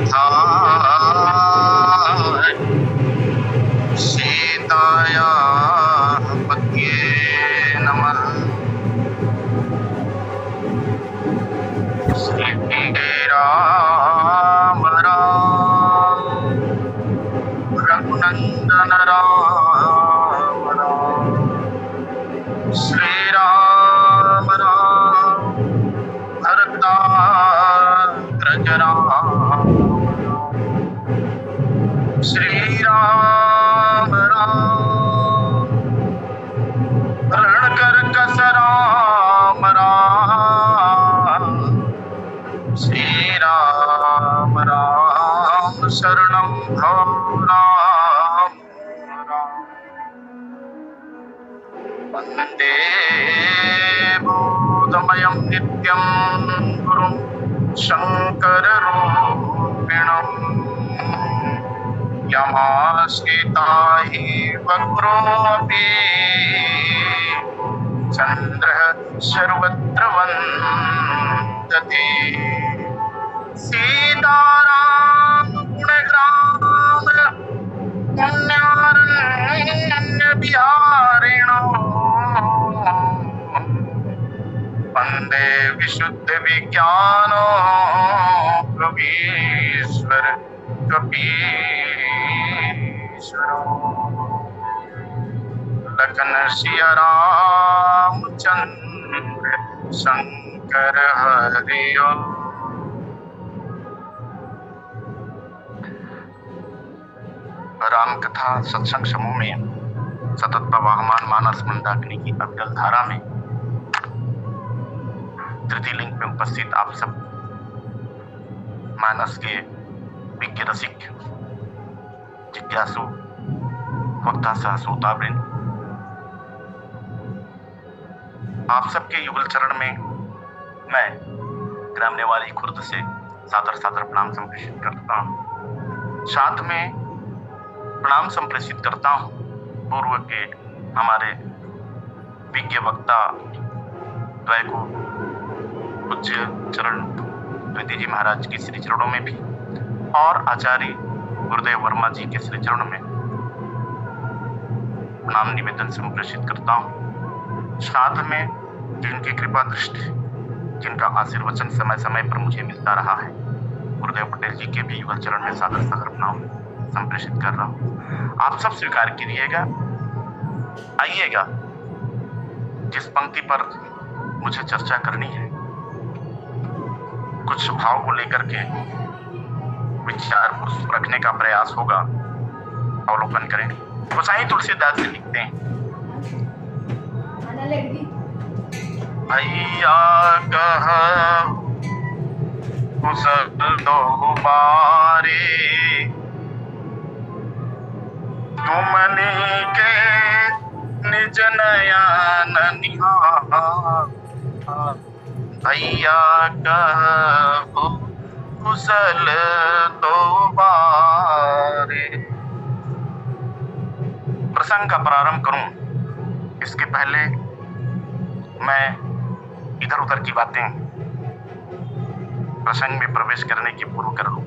था सीताया पत्ये नमः। श्री राम राम रघुनंदन राम राम। श्री राम राम भरताग्रज राम। श्री राम राम रणकरकस राम राम। श्री राम राम शरणं भव राम राम। वन्दे बोधमयं नित्यं गुरुं शङ्कररूपिणम्। यमाश्रिताहि वक्रोऽपि चन्द्रः सर्वत्र वन्दते। सीताराम गुणग्राम पुण्यारण्य बिहारिणो। वन्दे विशुद्ध विज्ञानो कवीश्वर कपीश्वरो। लखन सिया रामचंद्र शंकर हरिओ। राम कथा सत्संग समूह में सतत प्रवाहमान मानस मंदाकिनी की अविरल धारा में तृतीय लिंग में उपस्थित आप सब मानस के विज्ञ रसिक जिज्ञासु वक्ता सह श्रोतावृंद, आप सबके युगल चरण में मैं ग्राम नेवाली खुर्द से सादर सादर प्रणाम संप्रेषित करता हूँ। साथ में प्रणाम संप्रेषित करता हूँ पूर्व के हमारे विज्ञ वक्ता द्वय को, पूज्य चरण द्वितीय जी महाराज के श्री चरणों में भी और आचार्य गुरुदेव वर्मा जी के श्री चरणों में प्रणाम निवेदन संप्रेषित करता हूँ। साथ में जिनकी कृपा दृष्टि, जिनका आशीर्वचन समय समय पर मुझे मिलता रहा है, गुरुदेव पटेल जी के भी युगल चरण में सादर सादर प्रणाम संप्रेषित कर रहा हूँ। आप सब स्वीकार कीजिएगा, आइएगा। जिस पंक्ति पर मुझे चर्चा करनी है, कुछ भाव को लेकर के विचार रखने का प्रयास होगा, अवलोकन करें। गोसाई तुलसीदास जी लिखते हैं, भैया कह कुशल दो बारे, तुमने के निज नयन निहार। भैया कहो कुशल दो बारे। प्रसंग का प्रारंभ करूं इसके पहले मैं इधर उधर की बातें प्रसंग में प्रवेश करने की पूर्व कर लूं।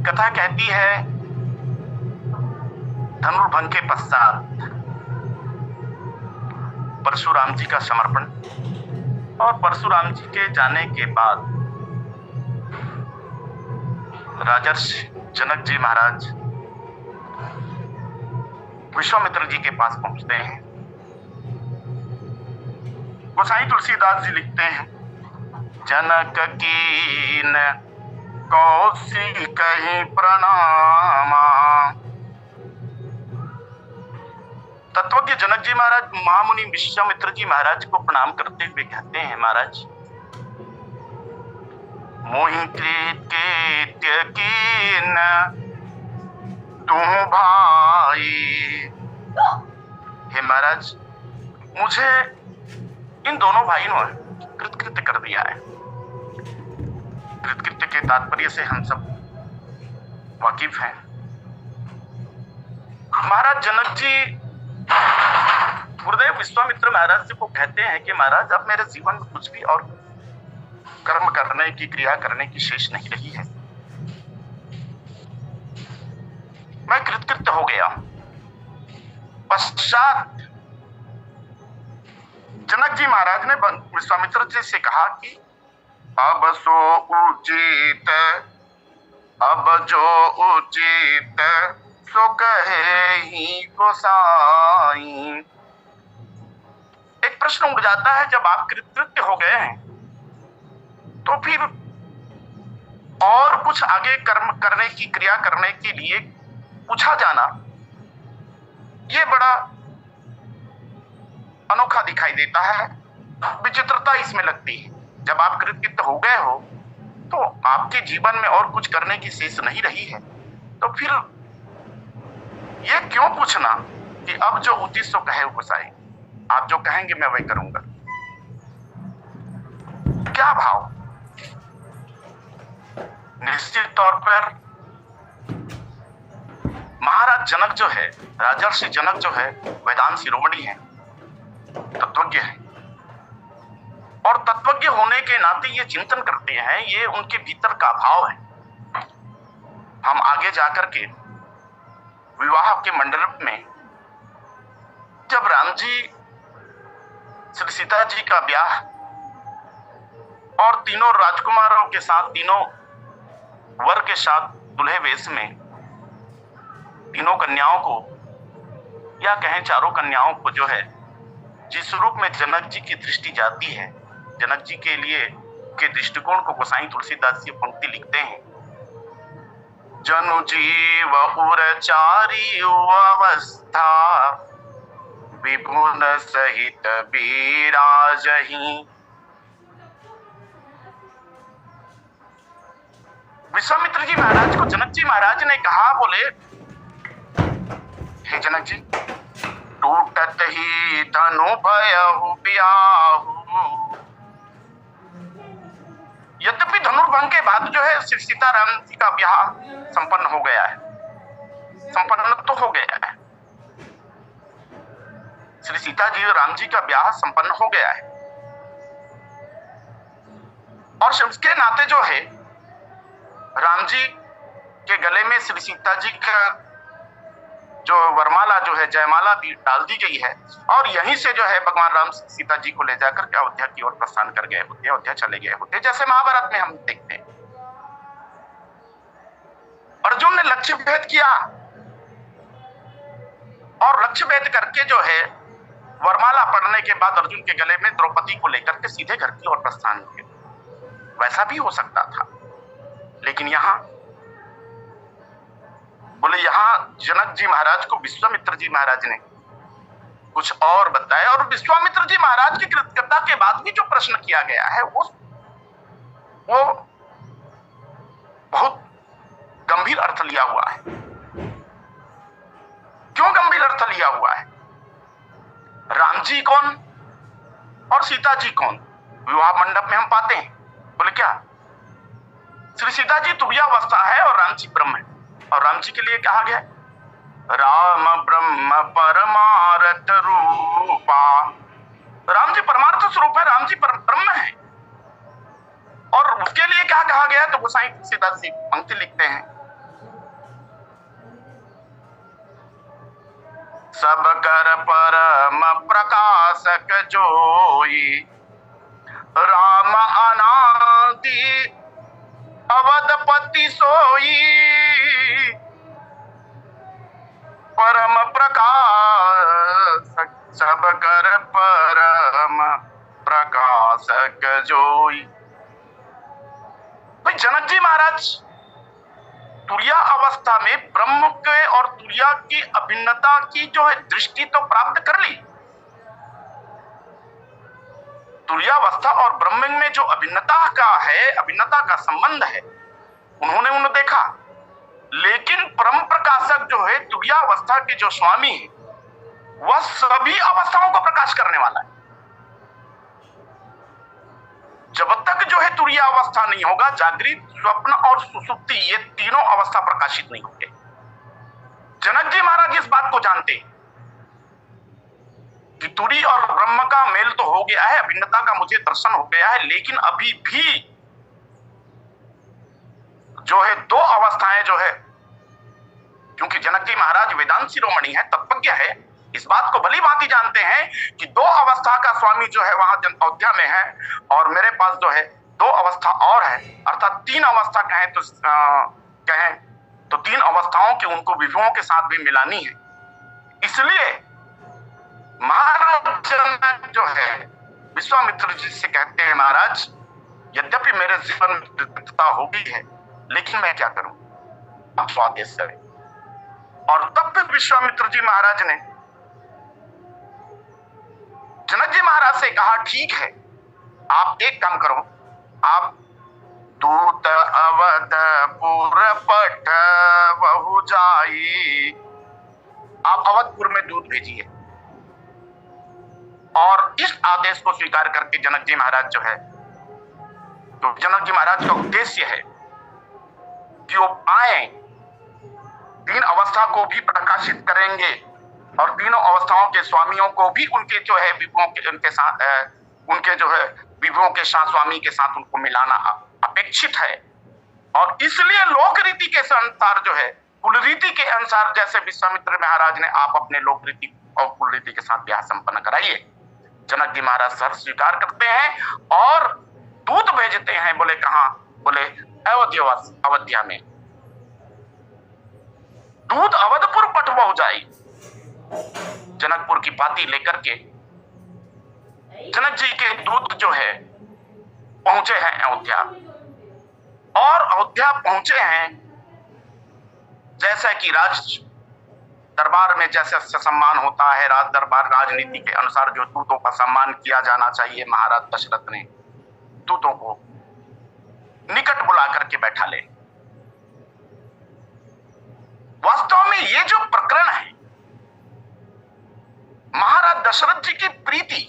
कथा कहती है, धनुर्भंग के पश्चात परशुराम जी का समर्पण और परशुराम जी के जाने के बाद राजर्षि जनक जी महाराज विश्वामित्र जी के पास पहुंचते हैं। गोसाई तुलसीदास जी लिखते हैं, जनक कीन कौशिकहि प्रणामा। तत्वज्ञ जनक जी महाराज महामुनि विश्वामित्र जी महाराज को प्रणाम करते हुए कहते हैं, महाराज मोहि कृत्य कीन तुम भाई। हे महाराज, मुझे इन दोनों भाइयों ने कृतकृत्य कर दिया है। कृतकृत्य के तात्पर्य से हम सब वाकिफ हैं। महाराज जनक जी गुरुदेव विश्वामित्र महाराज जी को कहते हैं कि महाराज, अब मेरे जीवन में कुछ भी और कर्म करने की, क्रिया करने की शेष नहीं रही है। मैं कृतकृत्य हो गया। पश्चात जनक जी महाराज ने विश्वामित्र जी से कहा कि अब सो उचित, अब जो उचित सो कहे ही गोसाई। एक प्रश्न उठ जाता है, जब आप कृतकृत्य हो गए हैं तो फिर और कुछ आगे कर्म करने की, क्रिया करने के लिए पूछा जाना, ये बड़ा अनोखा दिखाई देता है। विचित्रता इसमें लगती है। जब आप कृतकृत्य हो गए हो तो आपके जीवन में और कुछ करने की शेष नहीं रही है, तो फिर ये क्यों पूछना कि अब जो उचित सो कहे गोसाई, आप जो कहेंगे मैं वही करूंगा। क्या भाव? निश्चित तौर पर महाराज जनक जो है, राजर्षि जनक जो है, वेदांत शिरोमणि है, तत्वज्ञ है, और तत्वज्ञ होने के नाते ये चिंतन करते हैं, ये उनके भीतर का भाव है। हम आगे जाकर के विवाह के मंडप में जब राम जी श्री सीता जी का ब्याह और तीनों राजकुमारों के साथ, तीनों वर के साथ दुल्हे वेश में तीनों कन्याओं को, या कहें चारों कन्याओं को जो है, जिस रूप में जनक जी की दृष्टि जाती है, जनक जी के लिए के दृष्टिकोण को गोसाई तुलसीदास जी पंक्ति लिखते हैं, जनु जीव उरचारी अवस्था विभुन सहित बिराजहि। विश्वामित्र जी महाराज को जनक जी महाराज ने कहा, बोले हे जनक जी, टूटत ही धनु भयहु ब्याहु। यद्यपि धनुर्भंग के बाद जो है श्री सीताराम जी का ब्याह संपन्न हो गया है, संपन्न तो हो गया है, श्री सीता जी और राम जी का ब्याह संपन्न हो गया है, और उसके नाते जो है राम जी के गले में श्री सीता जी का जो वरमाला जो है, जयमाला भी डाल दी गई है, और यहीं से जो है भगवान राम सीता जी को ले जाकर के अयोध्या की ओर प्रस्थान कर गए होते, अयोध्या चले गए होते, जैसे महाभारत में हम देखते हैं। अर्जुन ने लक्ष्य भेद किया और लक्ष्य भेद करके जो है वरमाला पढ़ने के बाद अर्जुन के गले में द्रौपदी को लेकर के सीधे घर की ओर प्रस्थान किया। वैसा भी हो सकता था, लेकिन यहां बोले, यहां जनक जी महाराज को विश्वामित्र जी महाराज ने कुछ और बताया, और विश्वामित्र जी महाराज की कृतज्ञता के बाद भी जो प्रश्न किया गया है वो बहुत गंभीर अर्थ लिया हुआ है। क्यों गंभीर अर्थ लिया हुआ है? राम जी कौन और सीता जी कौन विवाह मंडप में हम पाते हैं। बोले क्या? श्री सीता जी तुर्यावस्था है और राम जी ब्रह्म है, और राम जी के लिए कहा गया राम ब्रह्म परमार्थ रूपा। राम जी परमार्थ स्वरूप है, राम जी ब्रह्म है, और उसके लिए क्या कहा गया? तो गोसाई तुलसीदास जी पंक्ति लिखते हैं, सब कर परम प्रकाशक जोई, राम अनादि अवधपति सोई, परम प्रकाशक सब कर परम प्रकाशक जोई। भाई जनक जी महाराज तुर्या अवस्था में ब्रह्म के और तुर्या की अभिन्नता की जो है दृष्टि तो प्राप्त कर ली। तुर्यावस्था और ब्रह्म में जो अभिन्नता का है, अभिन्नता का संबंध है, उन्होंने देखा। लेकिन परम प्रकाशक जो है तुर्यावस्था के जो स्वामी है, वह सभी अवस्थाओं को प्रकाश करने वाला है। जब तक जो है तुर्या अवस्था नहीं होगा, जागृत, स्वप्न और सुसुप्ति, ये तीनों अवस्था प्रकाशित नहीं होंगे। जनक जी महाराज इस बात को जानते कि तुरी और ब्रह्म का मेल तो हो गया है, अभिन्नता का मुझे दर्शन हो गया है, लेकिन अभी भी जो है दो अवस्थाएं जो है, क्योंकि जनक जी महाराज वेदांत शिरोमणि है, तत्वज्ञ है, इस बात को भली भांति जानते हैं कि दो अवस्था का स्वामी जो है वहां अयोध्या में है, और मेरे पास जो है दो अवस्था और है, अर्थात तीन अवस्था कहें तो तीन अवस्थाओं की उनको विभुओं के साथ भी मिलानी है। इसलिए महाराज जनक जो है विश्वामित्र जी से कहते हैं, महाराज यद्यपि मेरे जीवन में विविधता हो गई है, लेकिन मैं क्या करूं, आप स्वादेश करें। और तब फिर विश्वामित्र जी महाराज ने जनक जी महाराज से कहा, ठीक है, आप एक काम करो, आप दूत अवधपुर पठ बहु जाई, आप अवधपुर में दूत भेजिए। और इस आदेश को स्वीकार करके जनक जी महाराज जो है, तो जनक जी महाराज का उद्देश्य है कि वो आए, तीन अवस्था को भी प्रकाशित करेंगे और तीनों अवस्थाओं के स्वामियों को भी उनके जो है विभुओं के उनके साथ उनके जो है विभुओं के साथ स्वामी के साथ उनको मिलाना अपेक्षित है। और इसलिए लोक रीति के अनुसार जो है, कुल रीति के अनुसार, जैसे विश्वामित्र महाराज ने आप अपने लोक रीति और कुल रीति के साथ ब्याह संपन्न कराइए। जनक जी महाराज सर स्वीकार करते हैं और दूत भेजते हैं। बोले कहां? बोले अयोध्या में। दूत अवधपुर पठ बहु जाई, जनकपुर की पाती लेकर के जनक जी के दूत जो है पहुंचे हैं अयोध्या। और अयोध्या पहुंचे हैं, जैसा कि राज दरबार में जैसे सम्मान होता है, राज दरबार राजनीति के अनुसार जो दूतों का सम्मान किया जाना चाहिए, महाराज दशरथ ने दूतों को निकट बुला करके बैठा ले। वास्तव में ये जो प्रकरण है, महाराज दशरथ जी की प्रीति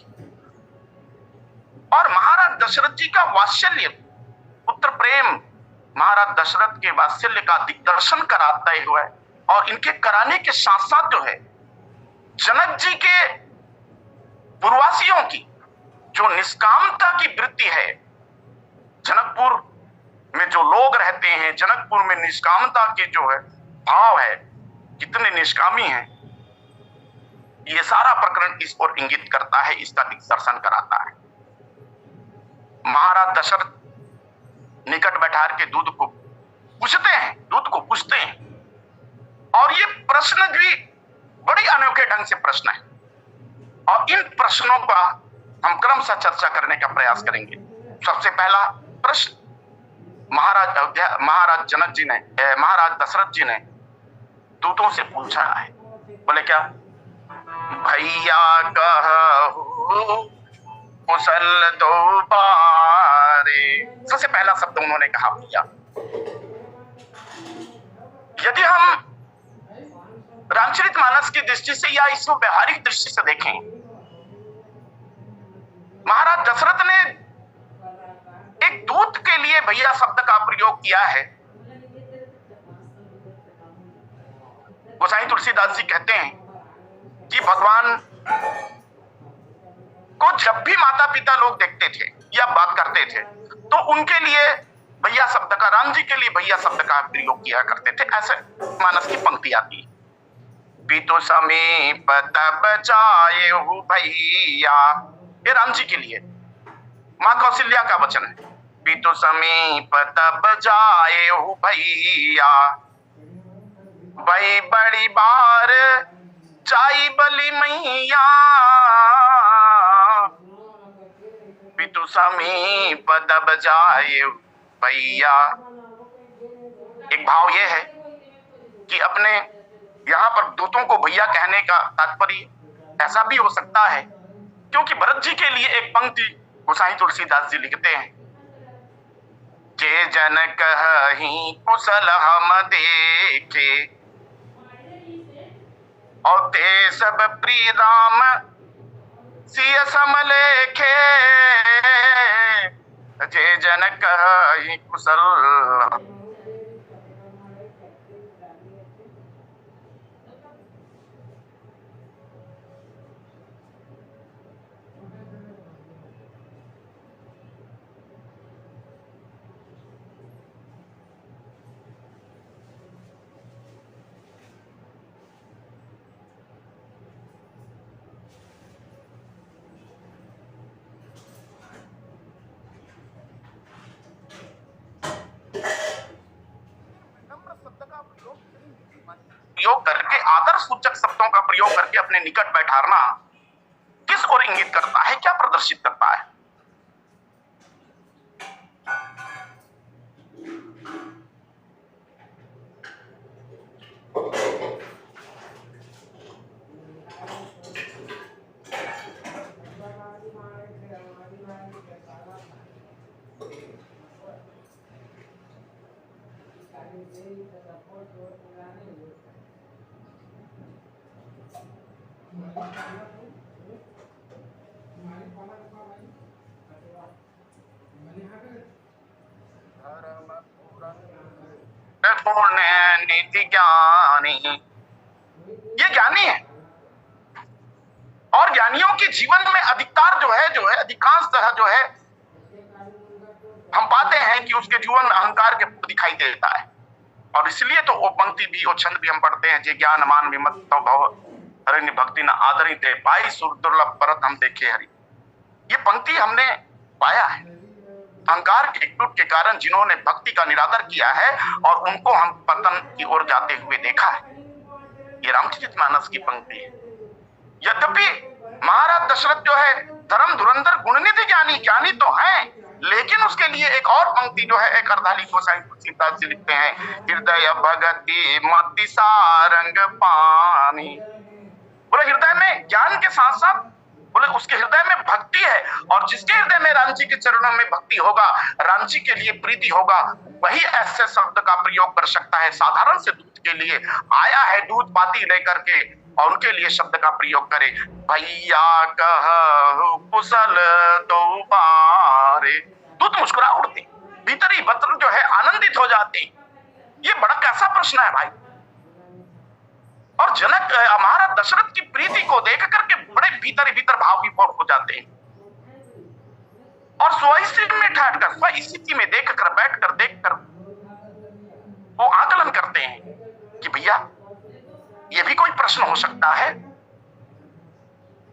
और महाराज दशरथ जी का वात्सल्य, पुत्र प्रेम, महाराज दशरथ के वात्सल्य का दिग्दर्शन कराते हुए और इनके कराने के साथ साथ जो है जनक जी के पूर्ववासियों की जो निष्कामता की वृत्ति है, जनकपुर में जो लोग रहते हैं, जनकपुर में निष्कामता के जो है भाव है, कितने निष्कामी हैं, ये सारा प्रकरण इस ओर इंगित करता है, इसका दिग्दर्शन कराता है। महाराज दशरथ निकट बैठा के दूत को पूछते हैं और ये प्रश्न भी बड़े अनोखे ढंग से प्रश्न है, और इन प्रश्नों का हम क्रमशः चर्चा करने का प्रयास करेंगे। सबसे पहला प्रश्न महाराज जनक जी ने, महाराज दशरथ जी ने दूतों से पूछा है। बोले क्या? भैया कहू कुशल दो बारे। सबसे पहला शब्द उन्होंने कहा भैया। यदि हम रामचरितमानस की दृष्टि से या इसको व्यवहारिक दृष्टि से देखें, महाराज दशरथ ने एक दूत के लिए भैया शब्द का प्रयोग किया है। गोसाई तुलसीदास जी कहते हैं कि भगवान को जब भी माता पिता लोग देखते थे या बात करते थे तो उनके लिए भैया शब्द का, राम जी के लिए भैया शब्द का प्रयोग किया करते थे। ऐसे मानस की पंक्ति आती है, पितु समीप तब जाएहु भैया, ये राम जी के लिए। मां कौशल्या का वचन है, पितु समीप तब जाएहु भैया, भाई बड़ी बार जाई बलि मैया, पितु समीप तब जाए भैया। एक भाव यह है कि अपने यहां पर दूतों को भैया कहने का तात्पर्य ऐसा भी हो सकता है, क्योंकि भरत जी के लिए एक पंक्ति गोसाई तुलसीदास जी लिखते हैं, जे जन कहि कुशल हम देखे, और ते सब प्रिय राम सिय समलेखे, जे जन कहि कुशल। प्रयोग करके, आदर सूचक शब्दों का प्रयोग करके अपने निकट बैठाना किस ओर इंगित करता है, क्या प्रदर्शित करता है? निधि ज्ञानी, ये ज्ञानी है। और ज्ञानियों के जीवन में अधिकतर जो है अधिकांशतः जो है हम पाते हैं कि उसके जीवन अहंकार के दिखाई देता है। और इसलिए तो वो पंक्ति भी, वो छंद भी हम पढ़ते हैं, जे ज्ञान मान विमत तो भव हरि भक्ति न आदरी दे पाई सुर दुर्लभ परत हम देखे हरि। ये पंक्ति हमने पाया है। अहंकार के टूट के कारण जिन्होंने भक्ति का निरादर किया है और उनको हम पतन की ओर जाते हुए देखा है। ये रामचरितमानस की पंक्ति है। यद्यपि महाराज दशरथ जो है धर्म धुरंधर गुणनिधि ज्ञानी तो हैं, लेकिन उसके लिए एक और पंक्ति जो है एक अर्धाली गोसाई तुलसीदास जी लिखते हैं, हृदय भगति मति सारंग पानी। बोले हृदय में ज्ञान के साथ साथ बोले उसके हृदय में भक्ति है, और जिसके हृदय में राम जी के चरणों में भक्ति होगा, राम जी के लिए प्रीति होगा, वही ऐसे शब्द का प्रयोग कर सकता है। साधारण से दूध के लिए आया है दूध पाती लेकर के, और उनके लिए शब्द का प्रयोग करे, भैया कहु कुशल दो बारे। दूध मुस्कुरा उठती, भीतरी भत्र जो है आनंदित हो जाती। ये बड़ा कैसा प्रश्न है भाई। और जनक महाराज दशरथ की प्रीति को देख करके बड़े भीतर भाव विभोर हो जाते हैं, और स्वस्थिति में ठहरकर स्वस्थिति में देखकर बैठकर देखकर वो आकलन करते हैं कि भैया ये भी कोई प्रश्न हो सकता है।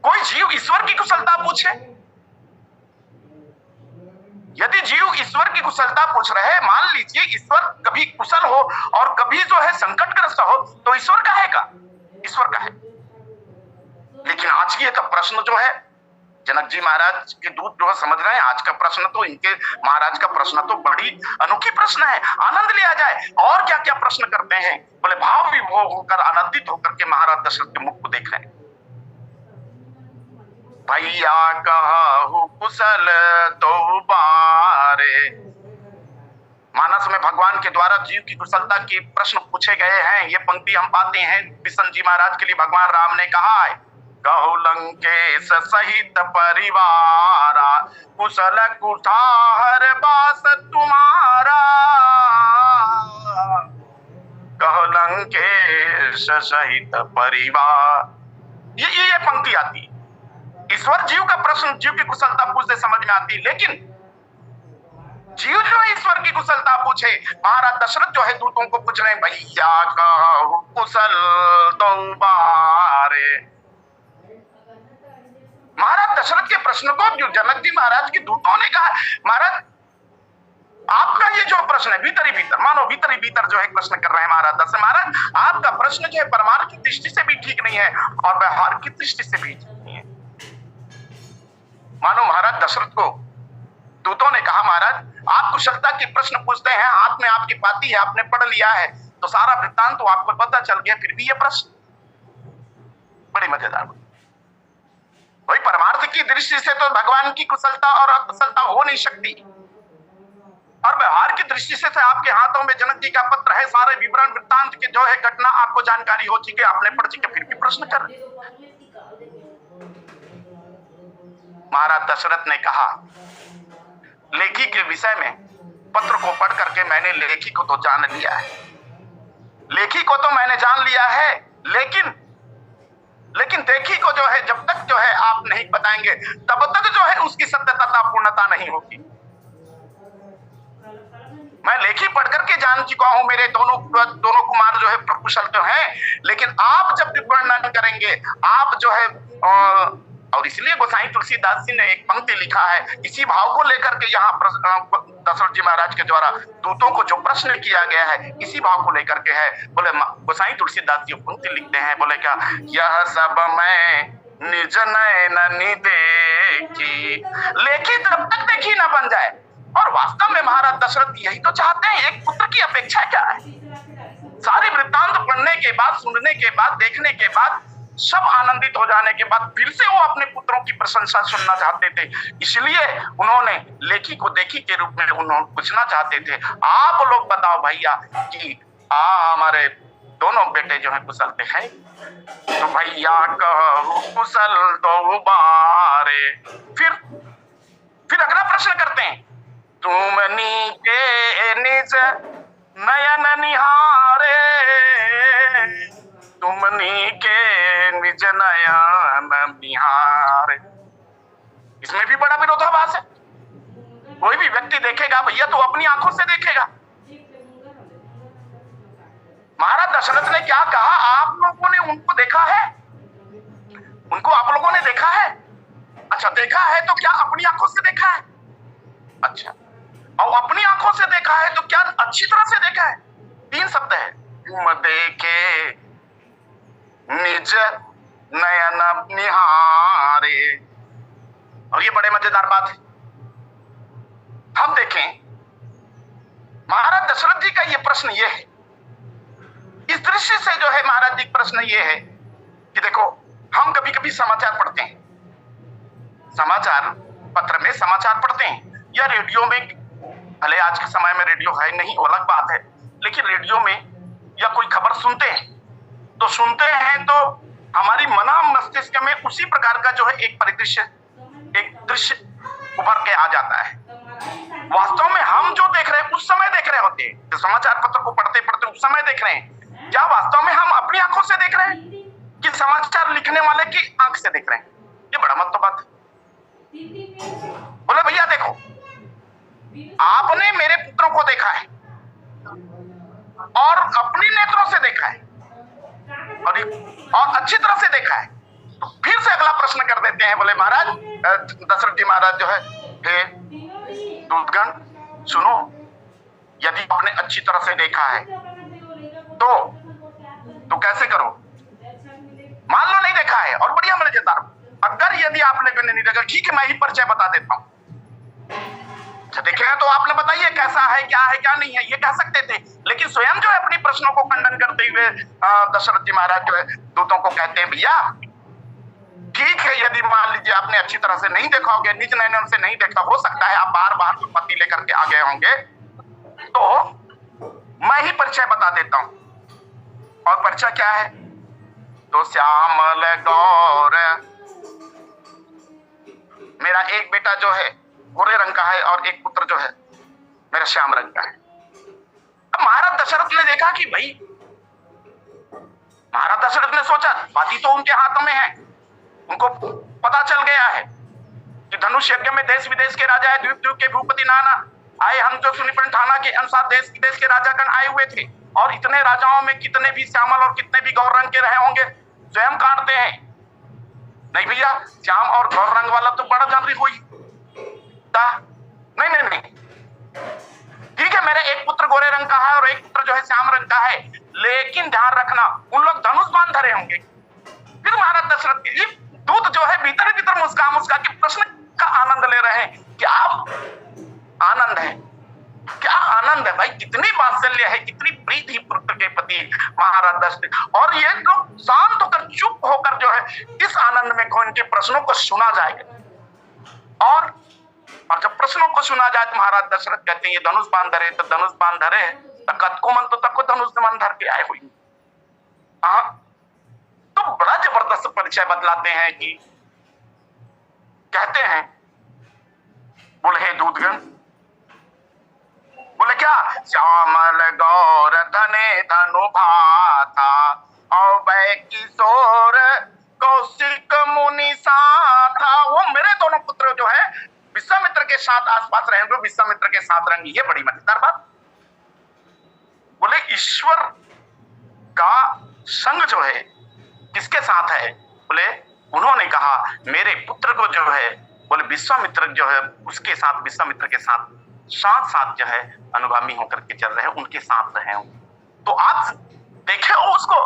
कोई जीव ईश्वर की कुशलता पूछे, यदि जीव ईश्वर की कुशलता पूछ रहे, मान लीजिए ईश्वर कभी कुशल हो और कभी जो है संकटग्रस्त हो, तो ईश्वर का है का? ईश्वर का है। लेकिन आज की का प्रश्न जो है जनक जी महाराज के दूत जो है समझ रहे हैं, आज का प्रश्न तो इनके महाराज का प्रश्न तो बड़ी अनोखी प्रश्न है। आनंद लिया जाए। और क्या क्या प्रश्न करते हैं? बोले भाव विभोर होकर आनंदित होकर के महाराज दशरथ के मुख को देख रहे हैं। भैया कहु कुशल दो बारे। मानस में भगवान के द्वारा जीव की कुशलता के प्रश्न पूछे गए हैं। ये पंक्ति हम पाते हैं बिशन जी महाराज के लिए भगवान राम ने कहा है, कहु लंकेश सहित परिवारा कुशल कुठार बास तुम्हारा। कहु लंकेश सहित परिवार, ये पंक्ति आती है। ईश्वर जीव का प्रश्न, जीव की कुशलता पूछते समझ में आती, लेकिन जीव जो है ईश्वर की कुशलता पूछे। महाराज दशरथ जो है दूतों को पूछ रहे हैं, भैया कहु कुशल दो बारे। महाराज दशरथ के प्रश्न को जो जनक जी महाराज के दूतों ने कहा, महाराज आपका ये जो प्रश्न है भीतर ही भीतर, मानो भीतर ही भीतर जो है प्रश्न कर रहे हैं महाराज दशरथ, महाराज आपका प्रश्न जो है परमार्थ की दृष्टि से भी ठीक नहीं है और व्यवहार की दृष्टि से भी ठीक नहीं है। मानो महाराज दशरथ को दूतों ने कहा, महाराज आप कुशलता के प्रश्न पूछते हैं, हाथ में आपकी पाती है, आपने पढ़ लिया है, तो सारा वृत्तांत तो आपको पता चल गया, फिर भी ये प्रश्न। बड़ी मजेदार बात। वही परमार्थ की दृष्टि से तो भगवान की कुशलता और अकुशलता हो नहीं सकती, और व्यवहार की दृष्टि से आपके हाथों में जनक जी का पत्र है, सारे विवरण वृत्तांत की जो है घटना आपको जानकारी हो चुकी है, आपने पढ़ चुके, फिर भी प्रश्न कर। महाराज दशरथ ने कहा, लेखी के विषय में पत्र को पढ़ करके मैंने लेखी को तो जान लिया है, लेखी को तो मैंने जान लिया है, लेकिन देखी को जो है जब तक जो है आप नहीं बताएंगे तब तक जो है उसकी सत्यता पूर्णता नहीं होगी। मैं लेखी पढ़ करके जान चुका हूं, मेरे दोनों कुमार जो है प्रकुशल तो हैं, लेकिन आप जब वर्णन करेंगे, आप जो है और इसलिए गोसाई तुलसीदास जी ने एक पंक्ति लिखा है, इसी भाव को लेकर के यहाँ दशरथ जी महाराज के द्वारा दूतों को जो प्रश्न किया गया है, इसी भाव को लेकर के है। बोले गोसाई तुलसीदास जी पंक्ति लिखते हैं, बोले क्या, यह सब मैं निज नयन देखी, लेखी जब तक देखी ना बन जाए। और वास्तव में महाराज दशरथ यही तो चाहते हैं, एक पुत्र की अपेक्षा क्या है। सारी वृत्तांत पढ़ने के बाद, सुनने के बाद, देखने के बाद, सब आनंदित हो जाने के बाद फिर से वो अपने पुत्रों की प्रशंसा सुनना चाहते थे। इसलिए उन्होंने लेखी को देखी के रूप में उन्होंने पूछना चाहते थे, आप लोग बताओ भैया कि हमारे दोनों बेटे जो है कुशल थे हैं? तो भैया कहो कुशल दो बारे। फिर अगला प्रश्न करते हैं, तुमनी के निज नयन निहारे, तुमनी के निज नयन निहारे। इसमें भी बड़ा विरोधाभास है। कोई भी व्यक्ति देखेगा भैया तो अपनी आंखों से देखेगा। महाराज दशरथ ने क्या कहा, आप लोगों ने उनको देखा है, उनको आप लोगों ने देखा है? अच्छा देखा है तो क्या अपनी आंखों से देखा है? अच्छा, और अपनी आंखों से देखा है तो क्या अच्छी तरह से देखा है? 3 शब्द है, तुम देखे निज नयन निहारे। और ये बड़े मजेदार बात है। हम देखें महाराज दशरथ जी का ये प्रश्न ये है, इस दृश्य से जो है महाराज जी का प्रश्न ये है कि देखो हम कभी कभी समाचार पढ़ते हैं, समाचार पत्र में समाचार पढ़ते हैं या रेडियो में, भले आज के समय में रेडियो है नहीं, वो अलग बात है, लेकिन रेडियो में या कोई खबर सुनते हैं तो सुनते हैं तो हमारी मना मस्तिष्क में उसी प्रकार का जो है एक परिदृश्य, एक दृश्य उभर के आ जाता है। वास्तव में हम जो देख रहे हैं उस समय देख रहे होते हैं, तो समाचार पत्र को पढ़ते पढ़ते उस समय देख रहे हैं, क्या वास्तव में हम अपनी आंखों से देख रहे हैं कि समाचार लिखने वाले की आंख से देख रहे हैं? ये बड़ा मत तो बात है। बोले भैया देखो, आपने मेरे पुत्रों को देखा है और अपनी नेत्रों से देखा है और अच्छी तरह से देखा है, तो फिर से अगला प्रश्न कर देते हैं। बोले महाराज दशरथ जी महाराज जो है, हे दूतगण सुनो, यदि आपने अच्छी तरह से देखा है तो कैसे करो, मान लो नहीं देखा है और बढ़िया मजेदार, अगर यदि आपने नहीं देखा, ठीक है मैं ही परिचय बता देता हूं। अच्छा देखेगा तो आपने बताइए कैसा है, क्या नहीं है, ये कह सकते थे, लेकिन स्वयं जो है अपनी प्रश्नों को खंडन करते हुए दशरथ जी महाराज जो है दूतों को कहते हैं, भैया ठीक है यदि मान लीजिए आपने अच्छी तरह से नहीं देखा होगे, निज नयन से नहीं देखा, हो सकता है आप बार विपत्ति लेकर के आ गए होंगे, तो मैं ही परिचय बता देता हूं। और परिचय क्या है, तो श्यामल गौर, मेरा एक बेटा जो है गोरे रंग का है और एक पुत्र जो है मेरा श्याम रंग का है। अब महाराज दशरथ ने देखा कि भाई, महाराज दशरथ ने सोचा बाती तो उनके हाथों में है, उनको पता चल गया है कि धनुष यज्ञ में देश विदेश के राजा है, द्वीप द्वीप के भूपति नाना आए, हम जो सुनिपन ठाना के अनुसार देश विदेश के राजागण आए हुए थे, और इतने राजाओं में कितने भी श्यामल और कितने भी गौर रंग के रहे होंगे, स्वयं काटते हैं। नहीं भैया, श्याम और गौर रंग वाला तो बड़ा जानरी हुई, नहीं, ठीक है मेरे एक पुत्र गोरे रंग का है और एक पुत्र जो है श्याम रंग का है, लेकिन ध्यान रखना उन लोग धनुष बांध धरे होंगे। फिर महाराज दशरथ के दूत जो है भीतर भीतर मुस्का के प्रश्न का आनंद ले रहे हैं। क्या आनंद है, क्या आनंद है भाई, कितनी वात्सल्य है, कितनी प्रीति है पुत्र के प्रति महाराज दशरथ। और ये लोग शांत होकर चुप होकर जो है इस आनंद में इनके प्रश्नों को सुना जाएगा। और जब प्रश्नों को सुना जाए तो महाराज दशरथ कहते हैं ये धनुष बांध धरे, तो धनुष बांध धरे को मन तो तक को धनुष बांध धर के आए हुई। तो बड़ा जबरदस्त परिचय बतलाते हैं कि कहते हैं, बोले हे दूतगण, बोले क्या, श्यामल गौर धने धनु भाता और किशोर कौशिक मुनि साथा। वो मेरे दोनों पुत्र जो है विश्वामित्र के साथ आसपास रहेंगे, विश्वामित्र के साथ रहेंगे। ये बड़ी मजेदार बात। बोले ईश्वर का संग जो है किसके साथ है, बोले उन्होंने कहा मेरे पुत्र को जो है, बोले विश्वामित्र जो है उसके साथ, विश्वामित्र के साथ साथ साथ जो है अनुगामी होकर के चल रहे हैं, उनके साथ रहे। तो आप देखे हो उसको।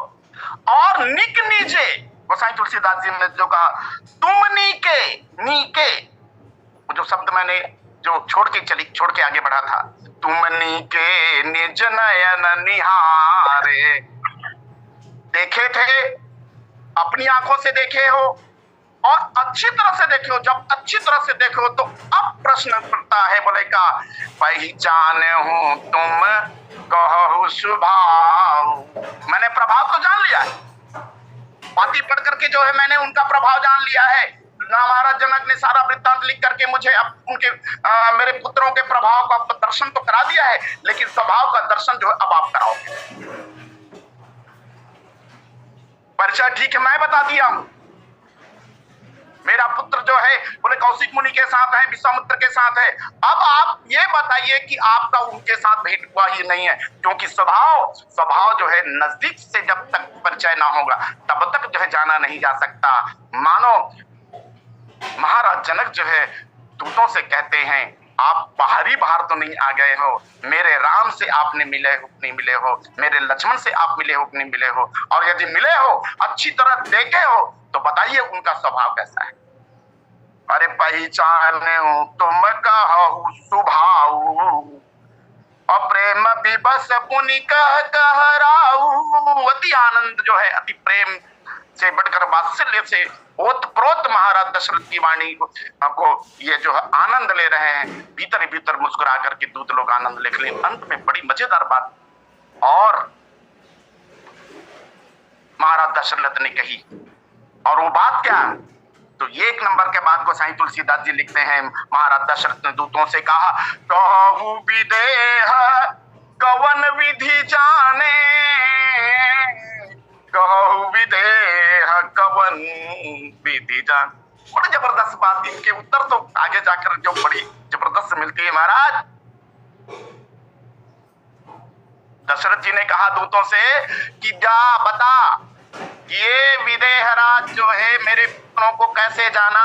और निक नीचे गोसाई तुलसीदास जी ने जो कहा, तुम नीके जो शब्द मैंने जो छोड़ के आगे बढ़ा था, तुम नीके निज नयन निहारे, देखे थे, अपनी आंखों से देखे हो और अच्छी तरह से देखे हो। जब अच्छी तरह से देखो तो अब प्रश्न उठता है, बोले का पहचान हूं तुम कहो स्वभाव। मैंने प्रभाव तो जान लिया है, पाती पढ़ करके जो है मैंने उनका प्रभाव जान लिया है। महाराज जनक ने सारा वृत्तांत लिख करके मुझे अब उनके मेरे पुत्रों के प्रभाव का दर्शन तो करा दिया है, लेकिन स्वभाव का दर्शन जो है अब आप कराओगे। परिचय ठीक है, मैं बता दिया हूं। मेरा पुत्र जो है बोले कौशिक मुनि के साथ है, विश्वामित्र के साथ है। अब आप ये बताइए कि आपका उनके साथ भेंट हुआ ही नहीं है, क्योंकि स्वभाव जो है नजदीक से जब तक परिचय ना होगा तब तक जो है जाना नहीं जा सकता। मानो महाराज जनक जो है दूतों से कहते हैं, आप बाहर तो नहीं आ गए हो, मेरे राम से आपने मिले हो नहीं मिले हो, मेरे लक्ष्मण से आप मिले हो नहीं मिले हो, और यदि मिले हो अच्छी तरह देखे हो तो बताइए उनका स्वभाव कैसा है। अरे पहचान हूं तुम कहो स्वभाव, और प्रेम विबस पुनि कह राऊ। अति आनंद जो है, अति प्रेम से बढ़कर वात्सल्य से ओतप्रोत महाराज दशरथ की वाणी को ये जो है आनंद ले रहे हैं। भीतर ही भीतर मुस्कुरा करके दूत लोग आनंद ले लें। अंत में बड़ी मजेदार बात और महाराज दशरथ ने कही, और वो बात क्या, तो ये एक नंबर के बाद गोसाई तुलसीदास जी लिखते हैं, महाराज दशरथ ने दूतों से कहा, कहू विदेह कवन विधि जाने, कहू विदेह कवन विधि जान। बड़ी जबरदस्त बात, इनके उत्तर तो आगे जाकर जो बड़ी जबरदस्त मिलती है। महाराज दशरथ जी ने कहा दूतों से कि जा बता ये विदेहराज जो है मेरे पुत्रों को कैसे जाना।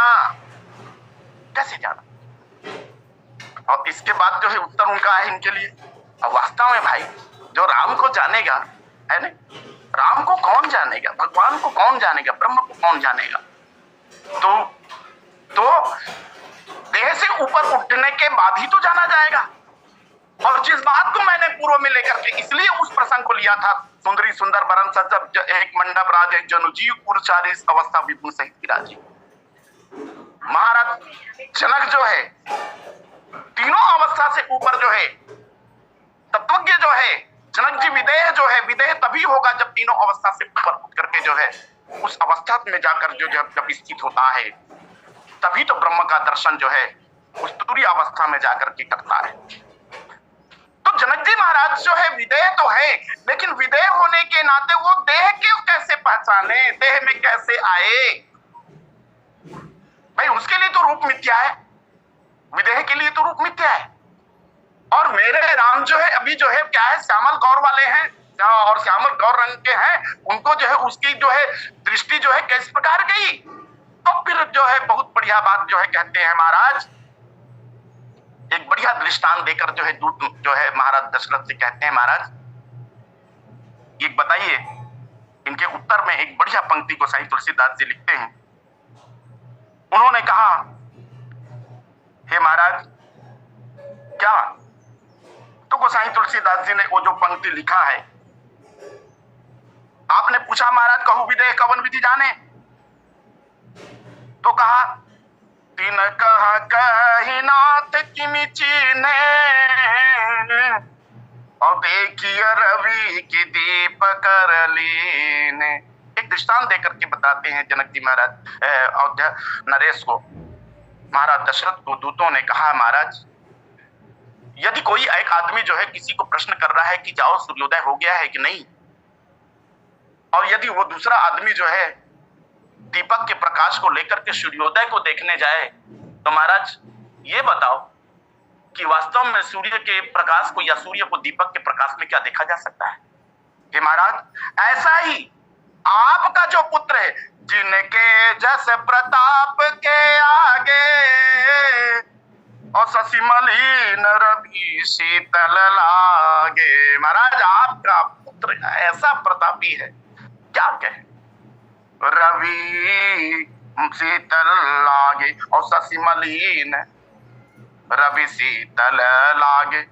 और इसके बाद जो है उत्तर उनका है इनके लिए। और वास्तव में भाई जो राम को जानेगा है ना, राम को कौन जानेगा, भगवान को कौन जानेगा, ब्रह्म को कौन जानेगा। तो देह से ऊपर उठने के बाद ही तो जाना जाएगा। और जिस बात को मैंने पूर्व में लेकर के इसलिए उस प्रसंग को लिया था, सुंदरी सुंदर बरन सजब एक मंडप राजे जनु जीव पुरचारी अवस्था विभु सहित विराजी। महाराज जनक जो है तीनों अवस्था से ऊपर जो है तत्वज्ञ जो है, जनक जी विदेह जो है, विदेह तभी होगा जब तीनों अवस्था से ऊपर उठ करके जो है उस अवस्था में जाकर जो जब स्थित होता है, तभी तो ब्रह्म का दर्शन जो है उस तुरी अवस्था में जाकर के करता है। तो जनक जी महाराज जो है विदेह तो है, लेकिन विदेह होने के नाते वो देह को कैसे पहचाने, देह में कैसे आए। भाई उसके लिए तो रूप मिथ्या है, विदेह के लिए तो रूप मिथ्या है। और मेरे राम जो है अभी जो है क्या है, श्यामल गौर वाले हैं और श्यामल गौर रंग के हैं, उनको जो है उसकी जो है दृष्टि जो है किस प्रकार गई। तो फिर जो है बहुत बढ़िया बात जो है कहते हैं महाराज, एक बढ़िया दृष्टांत देकर जो है दूत जो है महाराज दशरथ से कहते हैं, महाराज ये बताइए। इनके उत्तर में एक बढ़िया पंक्ति को गोसाई तुलसीदास जी लिखते हैं। उन्होंने कहा, हे महाराज क्या, तो गोसाई तुलसीदास जी ने वो जो पंक्ति लिखा है, आपने पूछा महाराज कहू विदेह कवन विधि जाने, तो कहा तीन कहा कही नाथ किमि चीन्हे, और देखिए रवि की दीप कर लीने। एक दृष्टांत देकर के बताते हैं जनक जी महाराज अयोध्या नरेश को। महाराज दशरथ को दूतों ने कहा, महाराज यदि कोई एक आदमी जो है किसी को प्रश्न कर रहा है कि जाओ सूर्योदय हो गया है कि नहीं, और यदि वो दूसरा आदमी जो है दीपक के प्रकाश को लेकर के सूर्योदय को देखने जाए, तो महाराज ये बताओ कि वास्तव में सूर्य के प्रकाश को या सूर्य को दीपक के प्रकाश में क्या देखा जा सकता है। कि महाराज ऐसा ही आपका जो पुत्र है, जिनके जैसे प्रताप के आगे और शशि मलिन रवि शीतल लागे। महाराज आपका पुत्र ऐसा प्रतापी है, क्या कहे। रवि शीतल लागे और शशि मलिन रवि शीतल लागे।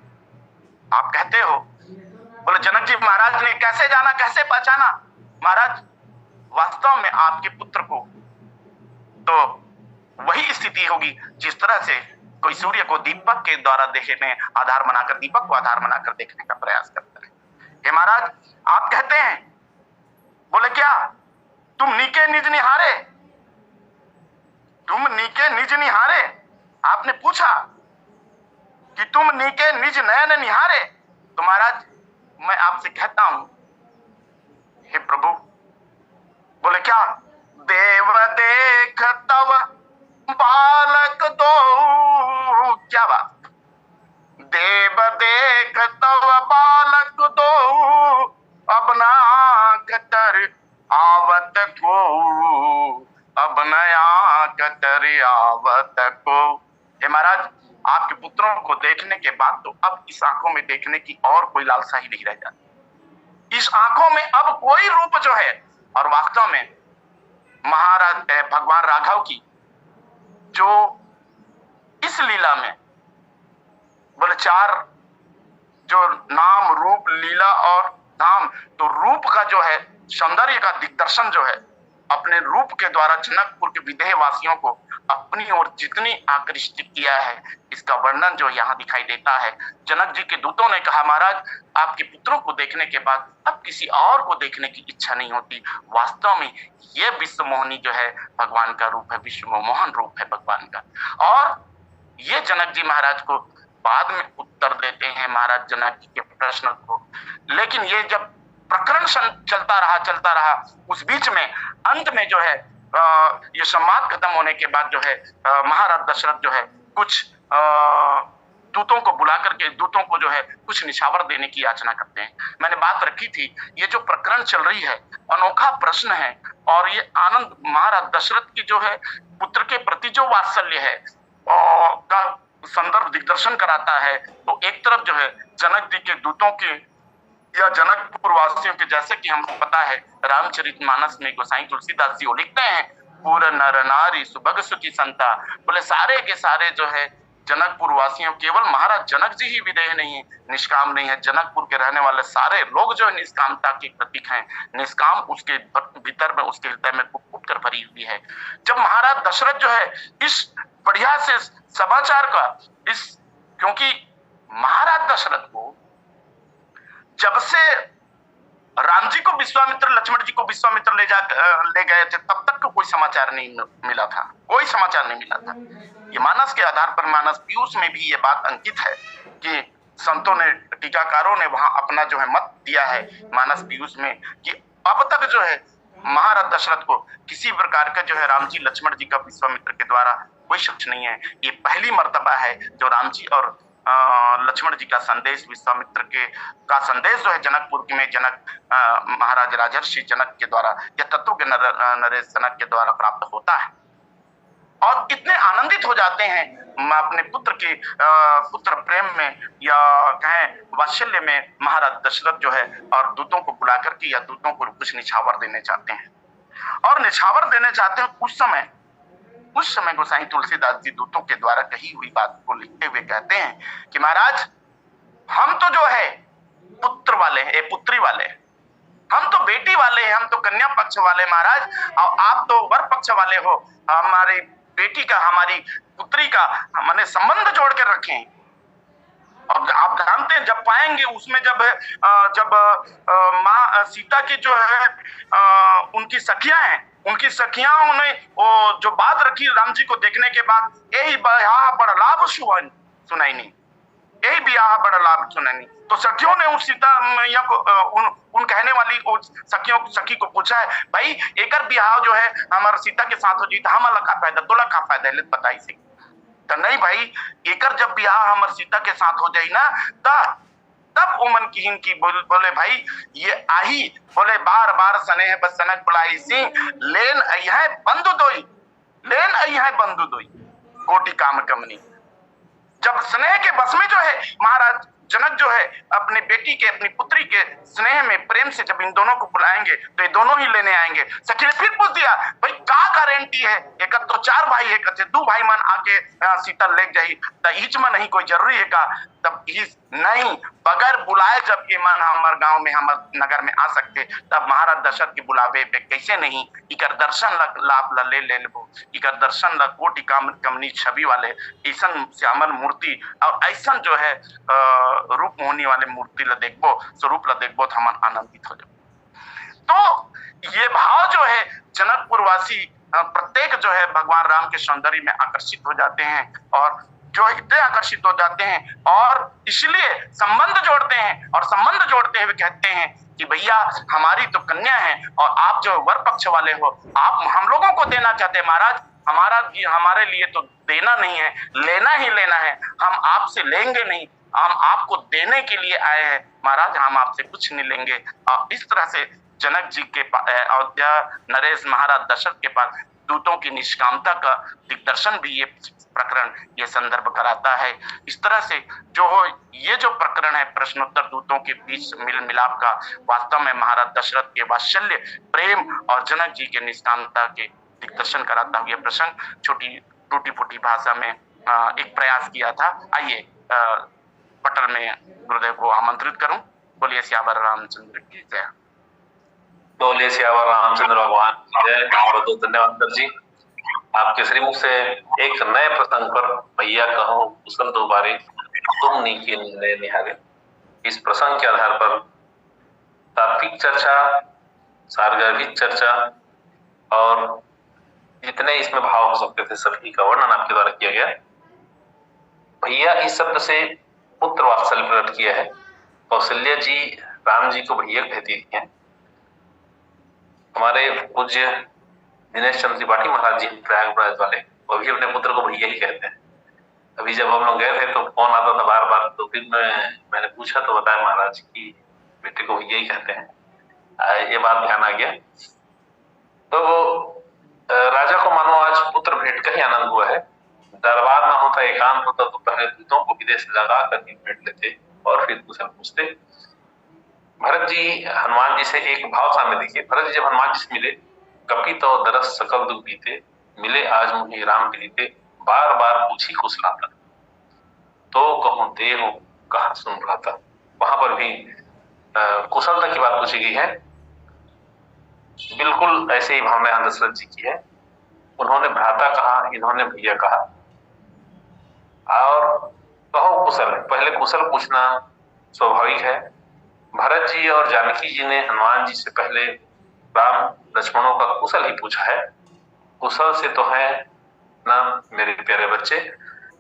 आप कहते हो। बोले जनक जी महाराज ने कैसे जाना, कैसे पहचाना। महाराज वास्तव में आपके पुत्र को तो वही स्थिति होगी जिस तरह से कोई सूर्य को दीपक के द्वारा देखने आधार बनाकर, दीपक को आधार बनाकर देखने का प्रयास करता है। हे महाराज आप कहते हैं, बोले क्या तुम नीके निज निहारे, तुम नीके निज निहारे। आपने पूछा कि तुम नीके निज नयन निहारे। तो महाराज मैं आपसे कहता हूं, हे प्रभु, बोले क्या देव देख तव बालक दो। क्या बात, देव देख तव बालक दो, अब ना कतर आवत को, अब नया कतर आवत को। हे महाराज आपके पुत्रों को देखने के बाद तो अब इस आंखों में देखने की और कोई लालसा ही नहीं रह जाती। इस आंखों में अब कोई रूप जो है, और वास्तव में महाराज भगवान राघव की जो इस लीला में बोले चार जो नाम रूप लीला और धाम, तो रूप का जो है सौंदर्य का दिग्दर्शन जो है अपने रूप के द्वारा जनकपुर के विदेह वासियों को अपनी ओर जितनी आकृष्ट किया है, इसका वर्णन जो यहाँ दिखाई देता है। जनक जी के दूतों ने कहा महाराज आपके पुत्रों को देखने के बाद अब किसी और को देखने की इच्छा नहीं होती। वास्तव में ये विश्व मोहनी जो है भगवान का रूप है, विश्व मोहन रूप है भगवान का। और ये जनक जी महाराज को बाद में उत्तर देते हैं महाराज जनक जी के प्रश्न को। लेकिन ये जब प्रकरण चलता रहा, उस बीच में अंत में जो है ये संवाद खत्म होने के बाद जो है महाराज दशरथ जो है कुछ दूतों को बुला करके दूतों को जो है कुछ निछावर देने की याचना करते हैं। मैंने बात रखी थी, ये जो प्रकरण चल रही है अनोखा प्रश्न है, और ये आनंद महाराज दशरथ की जो है पुत्र के प्रति जो वात्सल्य है का संदर्भ दिग्दर्शन कराता है। तो एक तरफ जो है जनक जी के दूतों के या जनकपुर वासियों के, जैसे कि हमको पता है रामचरितमानस में गोसाई तुलसीदास जी वो लिखते हैं, पूर्ण नर नारी सुभग सुखी संता। बोले सारे के सारे जो है जनकपुर वासियों, केवल महाराज जनक जी ही विदेह नहीं है, निष्काम नहीं है। जनकपुर के रहने वाले सारे लोग जो है निष्कामता के प्रतीक हैं। निष्काम उसके भीतर में, उसके हृदय में फूट कर भरी हुई है। जब महाराज दशरथ जो है इस बढ़िया से समाचार का क्योंकि महाराज दशरथ को जब से राम जी को विश्वामित्र, लक्ष्मण जी को विश्वामित्र ले गए थे, तब तक कोई समाचार नहीं मिला था, कोई समाचार नहीं मिला था। ये मानस के आधार पर, मानस पीयूष में भी ये बात अंकित है कि संतों ने, टीकाकारों ने वहां अपना जो है मत दिया है मानस पीयूष में कि अब तक जो है महाराज दशरथ को किसी प्रकार का जो है राम जी लक्ष्मण जी का विश्वामित्र के द्वारा कोई शक नहीं है। ये पहली मर्तबा है जो राम जी और लक्ष्मण जी का संदेश, विश्वामित्र का संदेश जो है जनकपुर में जनक महाराज राजर्षि जनक के द्वारा या तत्वज्ञ नरेश जनक के द्वारा प्राप्त होता है। और कितने आनंदित हो जाते हैं अपने पुत्र की पुत्र प्रेम में या कहें वात्सल्य में महाराज दशरथ जो है, और दूतों को बुला करके या दूतों को कुछ निछावर देने चाहते हैं। और निछावर देने चाहते हैं उस समय गोसाई तुलसीदास जी दूतों के द्वारा कही हुई बात को लिखते हुए कहते हैं कि महाराज हम तो जो है पुत्र वाले हैं, पुत्री वाले हैं, हम तो बेटी वाले हैं, हम तो कन्या पक्ष वाले महाराज, और आप तो वर पक्ष वाले हो। हमारी बेटी का, हमारी पुत्री का मैंने संबंध जोड़ कर रखें। और आप जानते हैं जब पाएंगे उसमें जब माँ सीता की जो है उनकी सखियां हैं, उनकी सखियां ने वो जो बात रखी राम जी को देखने के बाद, यही ब्याह बड़ा लाभ सुनाई नहीं, यही ब्याह बड़ा लाभ सुनाई नहीं। तो सखियों ने उस सीता मैया को उन कहने वाली सखी को पूछा है, भाई एकर ब्याह जो है हमारे सीता के साथ हो जी तो हम अलग का फायदा, तोला का फायदा है, बताई से। तो नहीं भाई, एकर जब ब्याह हमारे सीता के साथ हो जाए ना, तो तब उमन किहिन की बोले भाई ये आही, बोले बार बार स्नेह बस सनक बुलाई सिंह, लेन अइहै बंधु दोई, लेन अइहै बंधु दोई, कोटि काम कमनी। जब स्नेह के बस में जो है महाराज जनक जो है अपने बेटी के, अपनी पुत्री के स्नेह में, प्रेम से जब इन दोनों को बुलाएंगे तो ये दोनों ही लेने आएंगे। सखी ने फिर पूछ दिया भाई का गारंटी है, एक तो 4 भाई है, कथे 2 भाई मन आके सीता ले जाई, त ईच में नहीं कोई जरूरी है का? तब नहीं, बगैर बुलाए जब के मन हमारे गांव में, हमारे नगर में आ सकते, तब महाराज दशरथ के बुलावे पे कैसे नहीं, इकर दर्शन लाभ ले लेबो, इकर दर्शन ला कोटि कमनी छवि वाले ऐसन श्यामल मूर्ति और ऐसा जो है रूप मोहनी वाले मूर्ति ला देखबो, स्वरूप ला देखबो तो हम आनंदित हो जाओ। तो ये भाव जो है जनकपुर वासी प्रत्येक जो है भगवान राम के सौंदर्य में आकर्षित हो जाते हैं, और जो इतने आकर्षित हो जाते हैं और इसलिए संबंध जोड़ते हैं, और संबंध जोड़ते हुए कहते हैं कि भैया हमारी तो कन्या है और आप जो वर पक्ष वाले हो, आप हम लोगों को देना चाहते हैं महाराज, हमारे लिए तो देना नहीं है, लेना ही लेना है, हम आपसे लेंगे नहीं, हम आपको देने के लिए आए हैं महाराज, हम आपसे कुछ नहीं लेंगे। और इस तरह से जनक जी के अयोध्या नरेश महाराज दशरथ के पास दूतों की निष्कामता का दिग्दर्शन भी ये प्रकरण ये संदर्भ कराता है। इस तरह से ये जो प्रकरण है प्रश्नोत्तर दूतों के बीच मिल मिलाप का, वास्तव में महाराज दशरथ के वात्सल्य प्रेम और जनक जी के निष्कामता के दिग्दर्शन कराता हुआ प्रसंग छोटी टूटी फूटी भाषा में एक प्रयास किया था। आइए पटल में गुरुदेव को आमंत्रित करूं। बोलिए सियावर रामचंद्र की जय। बोलिए सियावर रामचंद्र भगवान की जय। बहुत बहुत धन्यवाद सर जी, आपके श्रीमुख से एक नए प्रसंग पर भैया कहो कुशल दो बारे तुम नीके निर्णय निहारे, इस प्रसंग के आधार पर तात्विक चर्चा, सारगर्भिक चर्चा और जितने इसमें भाव हो सकते थे सभी का वर्णन आपके द्वारा किया गया। भैया इस शब्द से पुत्र वात्सल्य प्रकट किया है। कौशल्या जी राम जी को भैया कहती हैं। हमारे पूज्य दिनेश चंद्र त्रिपाठी महाराज जी प्रयागराज वाले, वो भी अपने पुत्र को भैया ही कहते हैं। अभी जब हम लोग गए थे तो फोन आता था बार बार, तो फिर मैंने पूछा तो बताया महाराज की बेटे को भैया ही कहते हैं। ये बात ध्यान आ गया। तो राजा को मानो आज पुत्र भेंट का ही आनंद हुआ है। दरबार ना होता, एकांत होता तो पहले दूतों को विदेश लगा कर भेंट लेते और फिर कुशल पूछते। भरत जी हनुमान जी से एक भाव सामने देखिए। भरत जी जब हनुमान जी से मिले, कपी तो दरस सकल दुख बीते, मिले आज मुझे राम प्रीते, बार बार पूछी कुशलाता, तो कहूं देहु कहा सुन भ्राता। वहां पर भी कुशलता की बात पूछी गई है। बिल्कुल ऐसे ही भावना यहाँ दशरथ जी की है। उन्होंने भ्राता कहा, इन्होंने भैया कहा। और कहो कुशल, पहले कुशल पूछना स्वाभाविक है। भरत जी और जानकी जी ने हनुमान जी से पहले राम लक्ष्मणों का कुशल ही पूछा है। कुशल से तो है ना मेरे प्यारे बच्चे,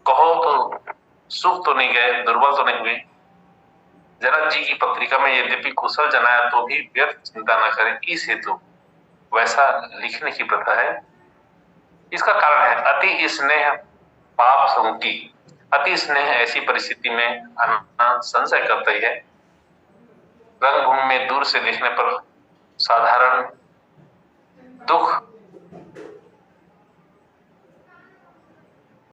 कहो तो सुख तो नहीं गए, दुर्बल तो नहीं हुए। जनक जी की पत्रिका में यद्यपि कुशल जनाया तो भी व्यर्थ चिंता न करें, इस हेतु वैसा लिखने की प्रथा है। इसका कारण है अति स्नेह पाप संगति। अति स्नेह ऐसी परिस्थिति में आना संशय करता ही है। रंगभूमि में दूर से देखने पर साधारण दुख